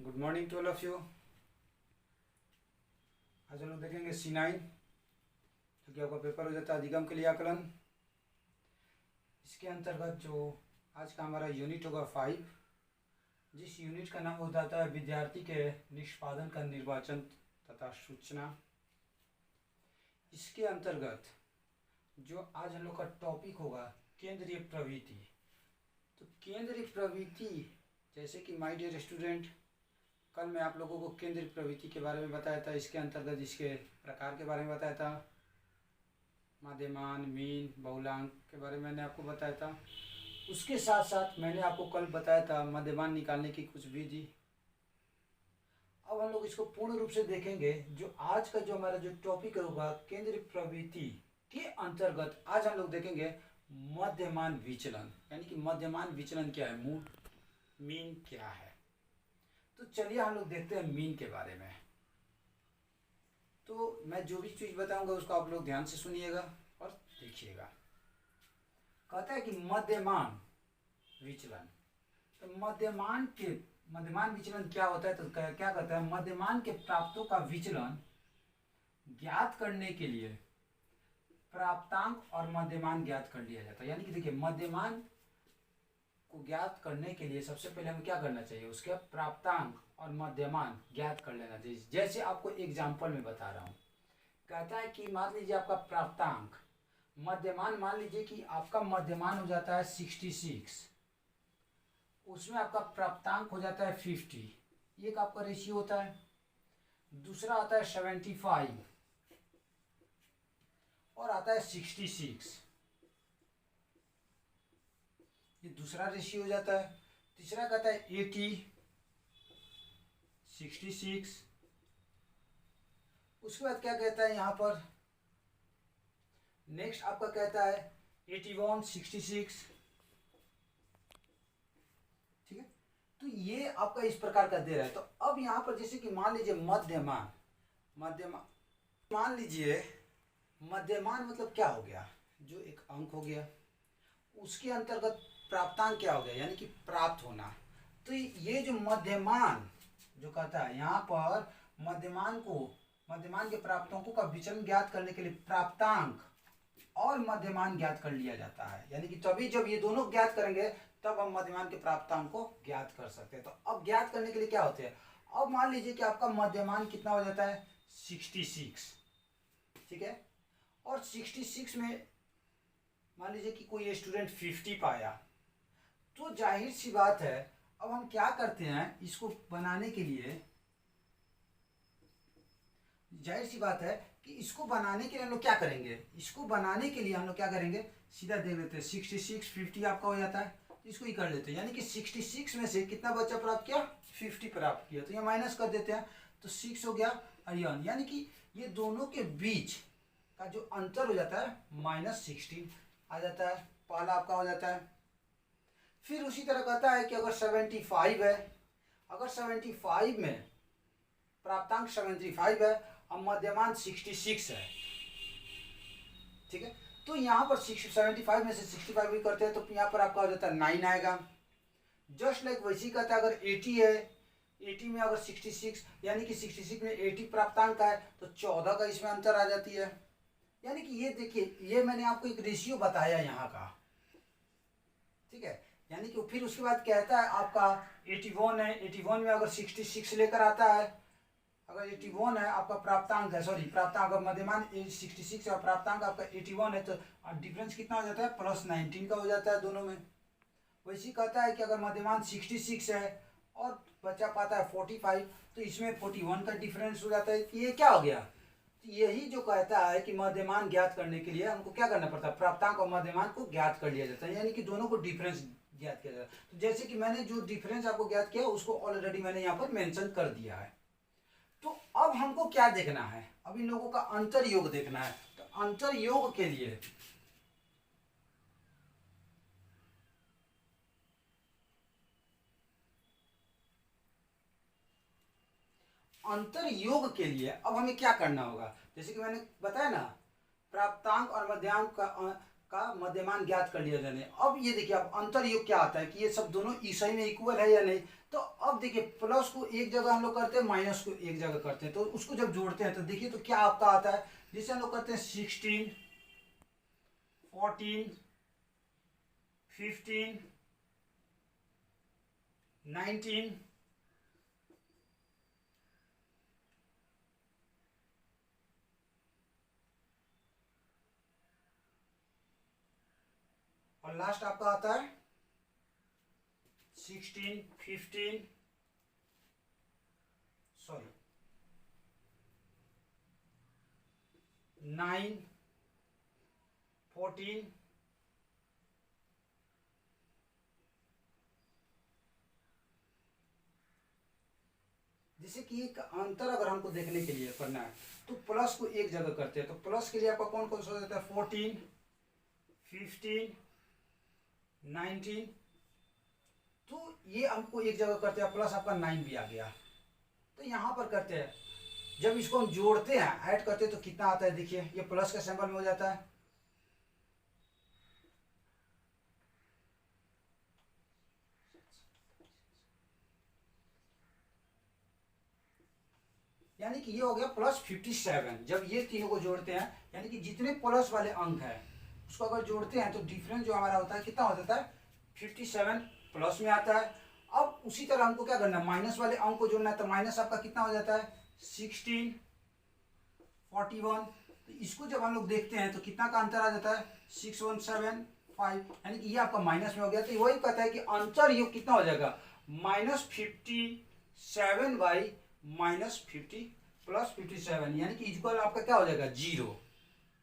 Good morning to all of you. आज हम लोग देखेंगे C9 जो कि आपका पेपर हो जाता है अधिगम के लिए आकलन। इसके अंतर्गत जो आज का हमारा यूनिट होगा 5, जिस यूनिट का नाम हो जाता है विद्यार्थी के निष्पादन का निर्वाचन तथा सूचना। इसके अंतर्गत जो आज हम लोग का टॉपिक होगा केंद्रीय प्रवृत्ति। तो केंद्रीय प्रवृत्ति जैसे कि माय डियर स्टूडेंट, कल मैं आप लोगों को केंद्रीय प्रवृत्ति के बारे में बताया था। इसके अंतर्गत इसके प्रकार के बारे में बताया था, माध्यमान, मीन, बहुलांक के बारे में मैंने आपको बताया था। उसके साथ साथ मैंने आपको कल बताया था माध्यमान निकालने की कुछ विधि। अब हम लोग इसको पूर्ण रूप से देखेंगे। जो आज का जो हमारा जो टॉपिक होगा केंद्रीय प्रवृत्ति के अंतर्गत आज हम लोग देखेंगे मध्यमान विचलन, यानी कि मध्यमान विचलन क्या है, मीन क्या है। तो चलिए हम लोग देखते हैं मीन के बारे में। तो मैं जो भी चीज़ बताऊंगा उसको आप लोग ध्यान से सुनिएगा और देखिएगा। कहता है कि मध्यमान विचलन। तो मध्यमान विचलन क्या होता है, तो क्या कहता है, मध्यमान के प्राप्तों का विचलन ज्ञात करने के लिए प्राप्तांक और मध्यमान ज्ञात कर लिया जाता है। यानी कि देखिए, मध्यमान को ज्ञात करने के लिए सबसे पहले हमें क्या करना चाहिए, उसके प्राप्तांक और मध्यमान ज्ञात कर लेना चाहिए। जैसे आपको एग्जांपल में बता रहा हूँ, कहता है कि मान लीजिए आपका प्राप्तांक, मध्यमान मान लीजिए कि आपका मध्यमान हो जाता है 66, उसमें आपका प्राप्तांक हो जाता है 50, एक आपका रेशियो होता है। दूसरा आता है 75 और आता है 66, ये दूसरा रेशियो हो जाता है। तीसरा कहता है 80, 66। उसके बाद क्या कहता है यहाँ पर, नेक्स्ट आपका कहता है 81, 66। ठीक है, तो ये आपका इस प्रकार का दे रहा है। तो अब यहाँ पर जैसे कि मान लीजिए मध्यमान मान लीजिए मध्यमान मतलब क्या हो गया, जो एक अंक हो गया, उसके अंतर्गत प्राप्तांक क्या हो गया, यानी कि प्राप्त होना। तो ये जो मध्यमान जो कहता है यहाँ पर, मध्यमान के प्राप्तांकों का विचलन ज्ञात करने के लिए प्राप्तांक और मध्यमान ज्ञात कर लिया जाता है। यानी कि तभी जब ये दोनों ज्ञात करेंगे तब हम मध्यमान के प्राप्तांक को ज्ञात कर सकते हैं। तो अब ज्ञात करने के लिए क्या होते हैं, अब मान लीजिए कि आपका मध्यमान कितना हो जाता है 66, ठीक है, और 66 में मान लीजिए कि कोई स्टूडेंट 50 पाया, तो जाहिर सी बात है अब हम क्या करते हैं, इसको बनाने के लिए जाहिर सी बात है कि इसको बनाने के लिए हम लोग क्या करेंगे, इसको बनाने के लिए हम लोग क्या करेंगे, सीधा देख लेते हैं 66, 50 आपका हो जाता है, तो इसको ही कर लेते हैं। यानी कि 66 में से कितना बच्चा प्राप्त किया, 50 प्राप्त किया, तो ये माइनस कर देते हैं, तो 6 हो गया अरियन। यानी कि ये दोनों के बीच का जो अंतर हो जाता है -16 आ जाता है, पहला आपका हो जाता है। फिर उसी तरह कहता है कि अगर 75 है, अगर 75 में प्राप्तांक 75 है और मध्यमान 66 है, ठीक है, तो यहाँ पर 75 में से 65 भी करते हैं तो यहाँ पर आपका हो जाता है 9 आएगा। जस्ट लाइक वैसे ही कहता है अगर 80 है, 80 में अगर 66, यानी कि 66 में 80 प्राप्तांक है तो 14 का इसमें अंतर आ जाती है। यानी कि ये देखिए, ये मैंने आपको एक रेशियो बताया यहाँ का, ठीक है। यानी कि फिर उसके बाद कहता है आपका 81 है, 81 में अगर 66 लेकर आता है, अगर 81 है आपका प्राप्तांक है, सॉरी प्राप्तांक, अगर मध्यमान 66 है और प्राप्तांक आपका 81 है, तो डिफरेंस कितना हो जाता है, +19 का हो जाता है दोनों में। वैसे ही कहता है कि अगर मध्यमान 66 है और बच्चा पाता है 45, तो इसमें 41 का डिफरेंस हो जाता है। कि ये क्या हो गया, तो यही जो कहता है कि मध्यमान ज्ञात करने के लिए हमको क्या करना पड़ता है, प्राप्तांक और मध्यमान को ज्ञात कर लिया जाता है, यानी कि दोनों को डिफरेंस ज्ञात किया जाता है। तो जैसे कि मैंने जो डिफरेंस आपको ज्ञात किया उसको ऑलरेडी मैंने यहाँ पर मेंशन कर दिया है। तो अब हमको क्या देखना है, अब इन लोगों का अंतर योग देखना है। तो अंतर योग के लिए अब हमें क्या करना होगा, जैसे कि मैंने बताया ना, प्राप्तांक और मध्यांक का मध्यमान ज्ञात कर लिया जाने। अब ये देखिए अब अंतर योग क्या आता है कि ये सब दोनों सही में इक्वल है या नहीं। तो अब देखिए प्लस को एक जगह हम लोग करते हैं, माइनस को एक जगह करते हैं, तो उसको जब जोड़ते हैं तो देखिए तो क्या आपका आता है, जिसे हम लोग करते हैं 16, 14, 15, 19, और लास्ट आपका आता है 16, 15, सॉरी 9, 14, जैसे कि एक अंतर अगर हमको देखने के लिए करना है तो प्लस को एक जगह करते हैं, तो प्लस के लिए आपका कौन कौन सा हो जाता है 14, 15, 19, तो ये हमको एक जगह करते हैं, प्लस आपका 9 भी आ गया। तो यहाँ पर करते हैं जब इसको हम जोड़ते हैं ऐड करते हैं तो कितना आता है, देखिए ये प्लस का सिंबल में हो जाता है, यानी कि ये हो गया प्लस 57। जब ये तीनों को जोड़ते हैं यानी कि जितने प्लस वाले अंक हैं उसको अगर जोड़ते हैं तो डिफरेंस जो हमारा होता है कितना हो जाता है 57 प्लस में आता है। अब उसी तरह हमको क्या करना है, माइनस वाले अंक को जोड़ना है, तो माइनस आपका कितना हो जाता है 16, 41। तो इसको जब हम लोग देखते हैं तो कितना का अंतर आ जाता है 6175, यानी कि ये आपका माइनस में हो गया। तो वही कहता है कि अंतर योग कितना हो जाएगा -57 बाई -50 प्लस 57, यानी कि इक्वल आपका क्या हो जाएगा 0,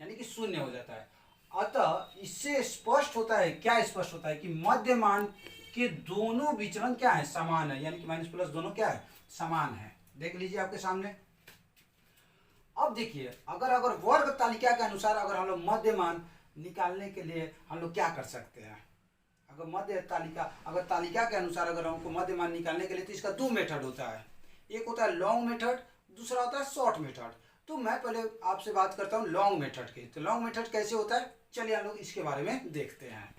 यानी कि शून्य हो जाता है। अतः इससे स्पष्ट होता है, क्या स्पष्ट होता है कि मध्यमान के दोनों विचरण क्या है, समान है, यानी कि माइनस प्लस दोनों क्या है, समान है। देख लीजिए आपके सामने। अब देखिए अगर वर्ग तालिका के अनुसार अगर हम लोग मध्यमान निकालने के लिए हम लोग क्या कर सकते हैं, अगर मध्य तालिका अगर तालिका के अनुसार अगर हमको मध्यमान निकालने के लिए, तो इसका दो मेथड होता है, एक होता है लॉन्ग मेथड, दूसरा होता है शॉर्ट मेथड। तो मैं पहले आपसे बात करता हूँ लॉन्ग मेथड की। तो लॉन्ग मेथड कैसे होता है, चलिए हम लोग इसके बारे में देखते हैं।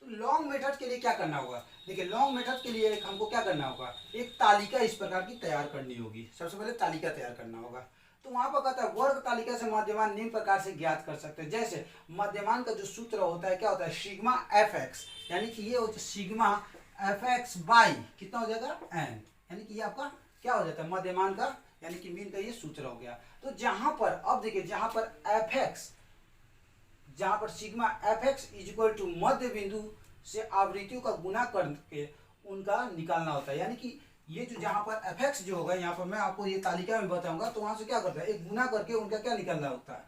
तो लॉन्ग मेथड के लिए क्या करना होगा, देखिए लॉन्ग मेथड के लिए हमको क्या करना होगा, एक तालिका इस प्रकार की तैयार करनी होगी। सबसे पहले तालिका तैयार करना होगा। तो वहां पर कहता है वर्ग तालिका से मध्यमान निम्न प्रकार से ज्ञात कर सकते हैं। जैसे मध्यमान का जो सूत्र होता है क्या होता है सिग्मा एफ एक्स, यानी कि ये होता है सिग्मा एफ एक्स बाई कितना हो जाएगा एन, यानी कि ये आपका क्या हो जाता है मध्यमान का, यानी कि मीन का ये सूत्र हो गया। तो जहां पर अब देखिए जहां पर एफ एक्स, जहां पर sigma f x is equal to मध्य बिंदु से आवृत्तियों का गुना करके उनका निकालना होता है, यानी कि ये जो जहां पर एफ एक्स जो होगा यहाँ पर मैं आपको ये तालिका में बताऊंगा, तो वहां से क्या करता है एक गुना करके उनका क्या निकालना होता है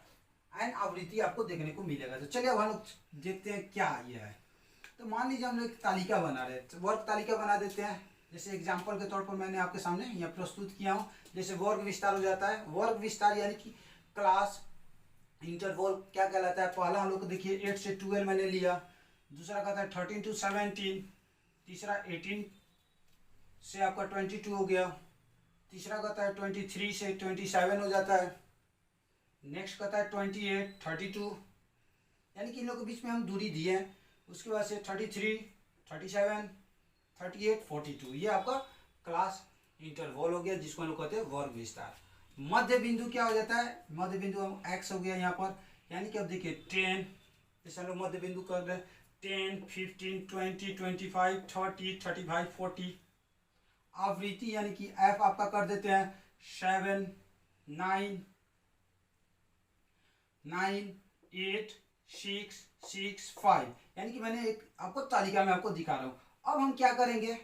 एन आवृत्ति आपको देखने को मिलेगा। तो चलिए अब हम लोग देखते हैं क्या ये है। तो मान लीजिए हम लोग एक तालिका बना रहे हैं, तो वर्ग तालिका बना देते हैं। जैसे एग्जाम्पल के तौर पर मैंने आपके सामने यहाँ प्रस्तुत किया हूँ। जैसे वर्ग विस्तार हो जाता है, वर्ग विस्तार यानी कि क्लास इंटरवल क्या कहलाता है, पहला हम लोग को देखिए 8 से 12 मैंने लिया, दूसरा कहता है 13 to 17, तीसरा 18 से आपका 22 हो गया, तीसरा कहता है 23 से 27 हो जाता है, नेक्स्ट कहता है 28, 32, यानी कि इन लोगों के बीच में हम दूरी दिए हैं। उसके बाद से 33, 37, 38, 42, ये आपका क्लास इंटरवल हो गया जिसको हम लोग कहते हैं वर्ग विस्तार। मध्य बिंदु क्या हो जाता है, मध्य बिंदु हम एक्स हो गया यहाँ पर, यानी कि अब देखिए 10, जैसे हम लोग मध्य बिंदु कर रहे हैं 10, 15, 20, 25, 30, 35, 40। आवृत्ति यानी कि एफ आपका कर देते हैं 7, 9, 8, 6, 6, 5, यानी कि मैंने एक आपको तालिका में आपको दिखा रहा हूँ। अब हम क्या करेंगे,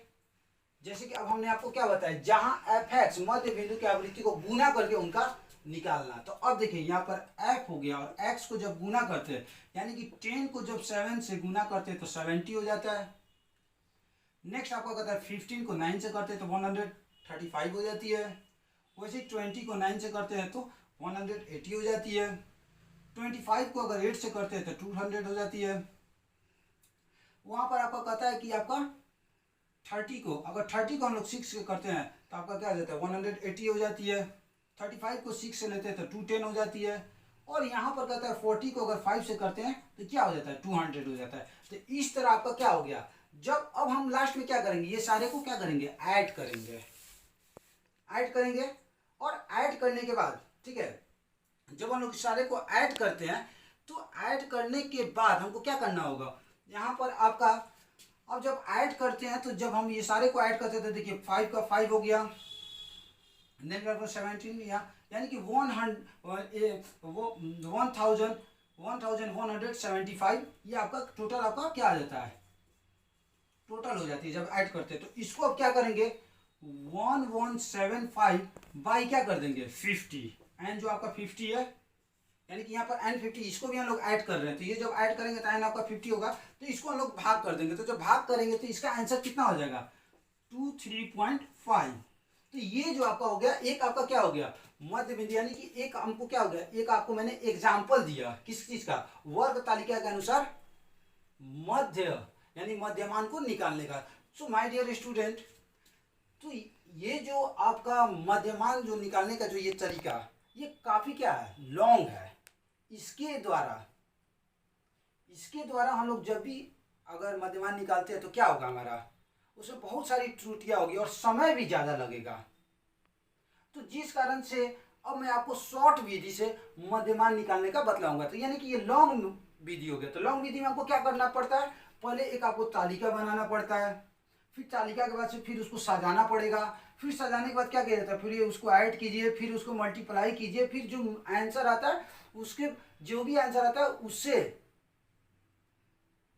जैसे कि अब हमने आपको क्या बताया जहां एफ एक्स मध्य बिंदु की आवृत्ति को गुना करके उनका निकालना। तो अब देखिए यहाँ पर एफ हो गया और एक्स को जब गुना करते हैं यानी कि 10 को जब 7 से गुना करते हैं तो 70 हो जाता है। नेक्स्ट आपका कहता है 15 को 9 से करते हैं तो 135 हो जाती है। वैसे 20 को 9 से करते हैं तो 180 हो जाती है। 25 को अगर 8 से करते हैं तो 200 हो जाती है। वहां पर आपका कहता है कि आपका 30 को, अगर 30 को हम लोग 6 से करते हैं तो आपका क्या हो जाता है 180 हो जाती है। 35 को 6 से लेते हैं तो 210 हो जाती है। और यहाँ पर कहता है 40 को अगर 5 से करते हैं तो क्या हो जाता है 200 हो जाता है। तो इस तरह आपका क्या हो गया, जब अब हम लास्ट में क्या करेंगे, ये सारे को क्या करेंगे, ऐड करेंगे। ऐड करेंगे और ऐड करने के बाद ठीक है, जब हम लोग सारे को ऐड करते हैं तो ऐड करने के बाद हमको क्या करना होगा, यहाँ पर आपका अब जब ऐड करते हैं तो जब हम ये सारे को ऐड करते हैं तो देखिए 5 का 5 हो गया, देन 17 यानी कि 1175 ये आपका टोटल आपका क्या आ जाता है, टोटल हो जाती है जब ऐड करते हैं। तो इसको अब क्या करेंगे 1175 बाई क्या कर देंगे 50, एन जो आपका 50 है, यानी कि यहाँ पर एन 50, इसको भी हम लोग ऐड कर रहे हैं तो ये जब ऐड करेंगे तो एन आपका 50 होगा, तो इसको हम लोग भाग कर देंगे। तो जब भाग करेंगे तो इसका आंसर कितना हो जाएगा 23.5। तो ये जो आपका हो गया, एक आपका क्या हो गया मध्य बिंदु, यानी कि एक हमको क्या हो गया, एक आपको मैंने एग्जाम्पल दिया किस चीज का, वर्ग तालिका के अनुसार मध्य यानी मध्यमान को निकालने का। सो माय डियर स्टूडेंट, तो ये जो आपका मध्यमान जो निकालने का जो ये तरीका, ये काफी क्या है लॉन्ग है। इसके द्वारा हम लोग जब भी अगर मध्यमान निकालते हैं तो क्या होगा हमारा, उसमें बहुत सारी त्रुटियां होगी और समय भी ज़्यादा लगेगा। तो जिस कारण से अब मैं आपको शॉर्ट विधि से मध्यमान निकालने का बतलाऊंगा। तो यानी कि ये लॉन्ग विधि हो गया। तो लॉन्ग विधि में आपको क्या करना पड़ता है, पहले एक आपको तालिका बनाना पड़ता है, फिर तालिका के बाद से फिर उसको सजाना पड़ेगा, फिर सजाने के बाद क्या किया जाता है, फिर ये उसको ऐड कीजिए, फिर उसको मल्टीप्लाई कीजिए, फिर जो आंसर आता है उसके जो भी आंसर आता है उससे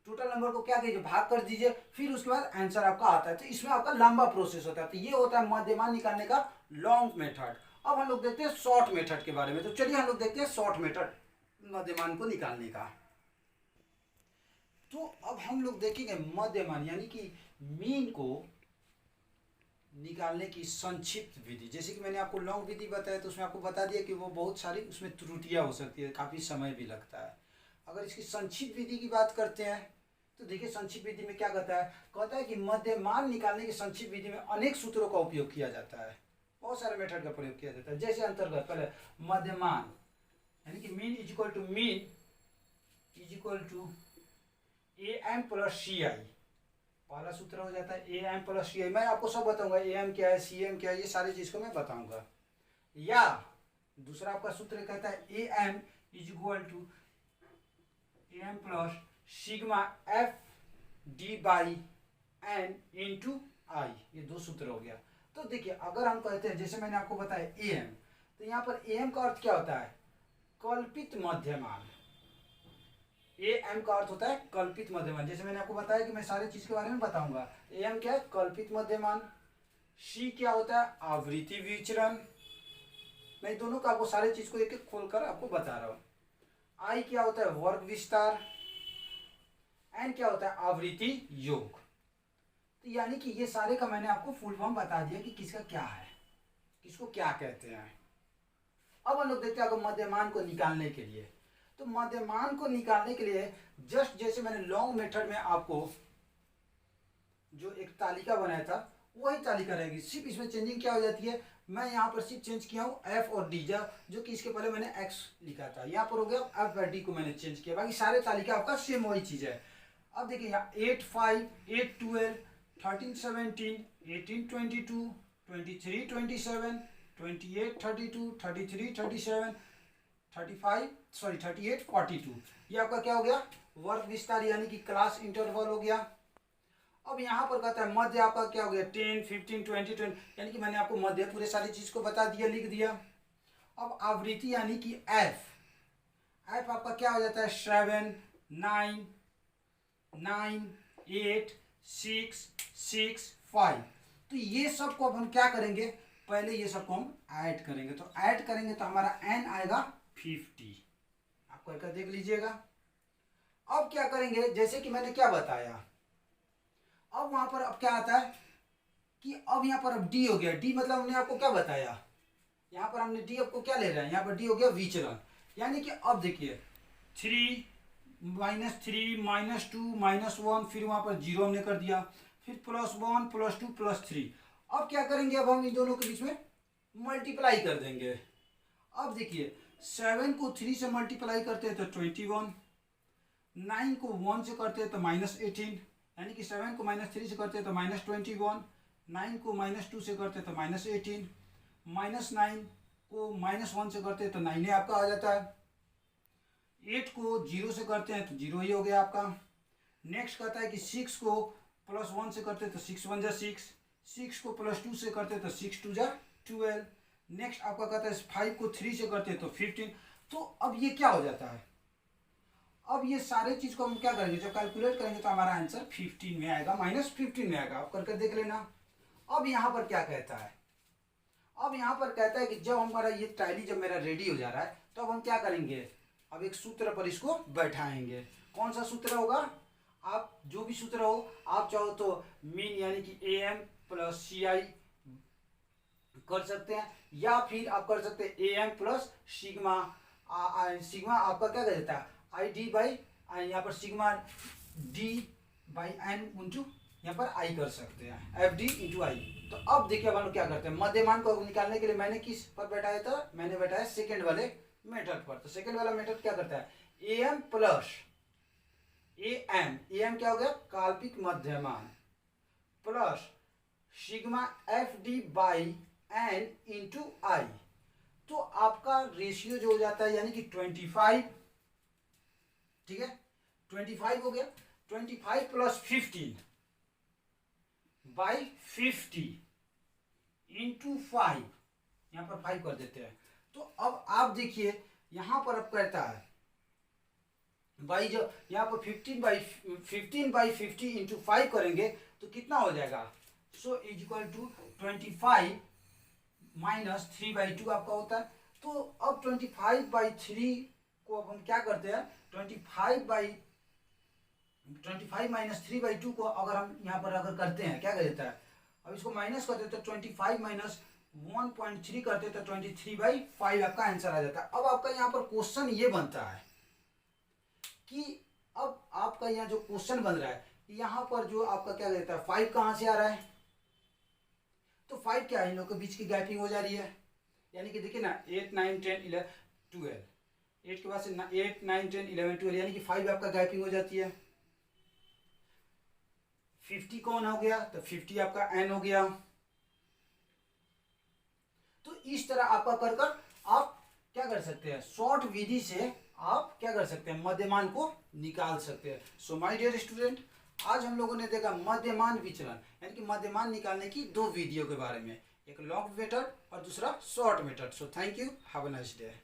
टोटल नंबर को क्या कीजिए भाग कर दीजिए, फिर उसके बाद आंसर आपका आता है। तो इसमें आपका लंबा प्रोसेस होता है। तो ये होता है मध्यमान निकालने का लॉन्ग मेथड। अब हम लोग देखते हैं शॉर्ट मेथड के बारे में। तो चलिए हम लोग देखते हैं शॉर्ट मेथड मध्यमान को निकालने का। तो अब हम लोग देखेंगे मध्यमान यानी कि मीन को निकालने की संक्षिप्त विधि। जैसे कि मैंने आपको लॉन्ग विधि बताया तो उसमें आपको बता दिया कि वो बहुत सारी उसमें त्रुटियां हो सकती है, काफ़ी समय भी लगता है। अगर इसकी संक्षिप्त विधि की बात करते हैं तो देखिए संक्षिप्त विधि में क्या कहता है कि मध्यमान निकालने की संक्षिप्त विधि में अनेक सूत्रों का उपयोग किया जाता है, बहुत सारे मेथड का प्रयोग किया जाता है। जैसे अंतर्गत पहले मध्यमान यानी कि mean is equal to a m plus c i, पहला सूत्र हो जाता है ए एम प्लस सी आई। मैं आपको सब बताऊंगा ए एम क्या है, सी एम क्या है, ये सारी चीज को मैं बताऊंगा। या दूसरा आपका सूत्र कहता है a m is equal to a m plus sigma f d by n into i, ये दो सूत्र हो गया। तो देखिए अगर हम कहते हैं जैसे मैंने आपको बताया ए एम, तो यहाँ पर ए एम का अर्थ क्या होता है कल्पित मध्यमान। ए एम का अर्थ होता है कल्पित मध्यमान। जैसे मैंने आपको बताया कि मैं सारी चीज के बारे में बताऊंगा। ए एम क्या है कल्पित मध्यमान, सी क्या होता है आवृत्ति विचरण। मैं दोनों का आपको सारी चीज को एक एक खोलकर आपको बता रहा हूँ। आई क्या होता है वर्ग विस्तार, एन क्या होता है आवृत्ति योग। तो यानी कि ये सारे का मैंने आपको फुल फॉर्म बता दिया कि किसका क्या है, किसको क्या कहते हैं। अब हम लोग देखते हैं अगर मध्यमान को निकालने के लिए, तो मध्यमान को निकालने के लिए जस्ट जैसे मैंने लॉन्ग मेथड में आपको जो एक तालिका बनाया था वही तालिका रहेगी, सिर्फ इसमें चेंजिंग क्या हो जाती है, मैं यहाँ पर सिर्फ चेंज किया हूँ एफ और डी, जो कि इसके पहले मैंने एक्स लिखा था, यहाँ पर हो गया एफ और डी को मैंने चेंज किया, बाकी सारे तालिका आपका सेम वही चीज है। अब देखिए यहाँ 8 5 8 12 13 17 18 22 23 27 28 32 33 37 38 42, ये आपका क्या हो गया वर्ग विस्तार यानी कि क्लास इंटरवल हो गया। अब यहाँ पर कहता है मध्य आपका क्या हो गया 10 15 20 20, यानी कि मैंने आपको मध्य पूरे सारी चीज को बता दिया, लिख दिया। अब आवृत्ति यानी कि एफ आपका क्या हो जाता है 7 9 9 8 6 6 5। तो ये सब को अब हम क्या करेंगे, पहले ये सबको हम ऐड करेंगे। तो ऐड करेंगे तो हमारा एन आएगा 50, आप करके देख लीजिएगा। अब क्या करेंगे जैसे कि मैंने क्या बताया, अब वहां पर अब क्या आता है कि अब यहाँ पर अब डी हो गया। डी मतलब हमने आपको क्या बताया, यहाँ पर हमने डी आपको क्या ले रहे हैं, यहाँ पर डी हो गया विचरण। यानी कि अब देखिए 3 -3 -2 -1, फिर वहां पर 0 हमने कर दिया, फिर +1 +2 +3। अब क्या करेंगे, अब हम इन दोनों के बीच में मल्टीप्लाई कर देंगे। अब देखिए 7 को 3 से मल्टीप्लाई करते हैं तो 21, 9 को 1 से करते हैं तो -18, यानी कि 7 को -3 से करते हैं तो -21, 9 को -2 से करते हैं तो -18, -9 को -1 से करते हैं तो 9 ही आपका आ जाता है। 8 को 0 से करते हैं तो 0 ही हो गया आपका। नेक्स्ट कहता है कि 6 को +1 से करते हैं तो 6 1 जा 6, 6 को +2 से करते हैं तो 6 2 जा 12। नेक्स्ट आपका कहता है 5 को 3 से करते हैं तो 15। तो अब ये क्या हो जाता है, अब ये सारे चीज़ को हम क्या करेंगे, जब कैलकुलेट करेंगे तो हमारा आंसर 15 में आएगा, -15 में आएगा। आप करके देख लेना। अब यहाँ पर क्या कहता है, अब यहाँ पर कहता है कि जब हमारा ये टैली जब मेरा रेडी हो जा रहा है तो अब हम क्या करेंगे, अब एक सूत्र पर इसको बैठाएंगे। कौन सा सूत्र होगा, आप जो भी सूत्र हो, आप चाहो तो मीन यानी कि AM + CI कर सकते हैं, या फिर आप कर सकते हैं AM + सिग्मा। सिग्मा आपका क्या कर देता है ID बाई, यहाँ पर सिग्मा D/N इंटू यहाँ पर I कर सकते हैं, FD इंटू I। तो अब देखिए अब हम लोग क्या करते हैं, मध्यमान को निकालने के लिए मैंने किस पर बैठाया था, मैंने बैठाया सेकेंड वाले मेथड पर। तो सेकेंड वाला मेथड क्या करता है, AM + AM क्या हो गया, काल्पनिक मध्यमान, plus sigma FD/N into I। तो आपका रेशियो जो हो जाता है यानी कि 25, ठीक है 25 हो गया। 25 + 15/50 इंटू 5, यहाँ पर 5 कर देते हैं। तो अब आप देखिए यहाँ पर अब कहता है भाई, जो यहाँ पर 15/50 इंटू 5 करेंगे तो कितना हो जाएगा, सो = 25 - 3/2 आपका होता है। तो अब 25/3 को अब हम क्या करते हैं, 25 - 3/2 को अगर हम यहाँ पर अगर करते हैं क्या कर देता है, अब इसको माइनस करते तो 25 - 1.3 करते तो 23/5 आपका आंसर आ जाता है। अब आपका यहाँ पर क्वेश्चन ये बनता है कि अब आपका यहाँ जो क्वेश्चन बन रहा है, यहाँ पर जो आपका क्या कहता है 5 कहाँ से आ रहा है, तो 5 क्या है, इन लोगों के बीच की गैपिंग हो जा रही है, यानी कि देखिए ना 8 9 10 11 12, 8 के बाद से 8 9 10 11 12, यानी कि 5 आपका गैपिंग हो जाती है। 50 कौन हो गया, तो 50 आपका n हो गया। तो इस तरह आपका कर कर आप क्या कर सकते हैं, शॉर्ट विधि से आप क्या कर सकते हैं, मध्यमान को निकाल सकते हैं। सो माय डियर स्टूडेंट, आज हम लोगों ने देखा मध्यमान विचलन यानी कि मध्यमान निकालने की 2 विधियों के बारे में, एक लॉन्ग मेथड और दूसरा short method. So thank you, have a nice day.